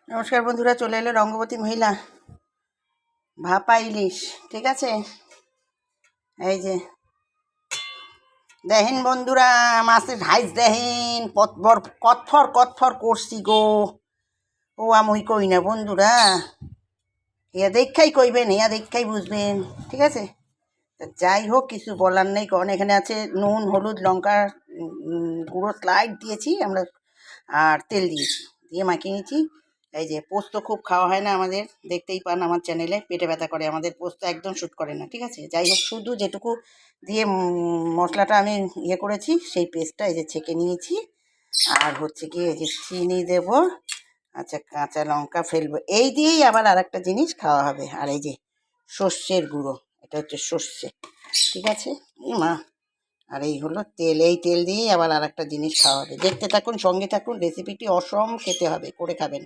নমস্কার বন্ধুরা, চলে এলো রঙ্গবতী মহিলা ভাপা ইলিশ। ঠিক আছে, এই যে দেখেন বন্ধুরা, মাছের হাইস দেখেন কতবর কতফর কতফর করছি গো। ও আমি কই না বন্ধুরা, ইয়া দেখাই কইবেন, ইয়া দেখাই বুঝবেন। ঠিক আছে, তা যাই হোক, কিছু বলার নেই। কারণ এখানে আছে নুন, হলুদ, লঙ্কা গুঁড়ো স্লাইড দিয়েছি আমরা, আর তেল দিয়েছি, দিয়ে মাখিয়ে নিয়েছি। এই যে পোস্ত খুব খাওয়া হয় না আমাদের, দেখতেই পান আমার চ্যানেলে, পেটে ব্যথা করে আমাদের, পোস্ত একদম শ্যুট করে না। ঠিক আছে, যাই হোক, শুধু যেটুকু দিয়ে মশলাটা আমি ইয়ে করেছি, সেই পেস্টটা এই যে ছেঁকে নিয়েছি। আর হচ্ছে কি, এই যে চিনি দেব, আচ্ছা কাঁচা লঙ্কা ফেলবো, এই দিয়েই আবার আর একটা জিনিস খাওয়া হবে। আর এই যে সর্ষের গুঁড়ো, এটা হচ্ছে সর্ষে। ঠিক আছে, এই মা, আর এই হলো তেল, এই তেল দিয়েই আবার আর একটা জিনিস খাওয়া হবে। দেখতে থাকুন, সঙ্গে থাকুন, রেসিপিটি অসম খেতে হবে, করে খাবেন।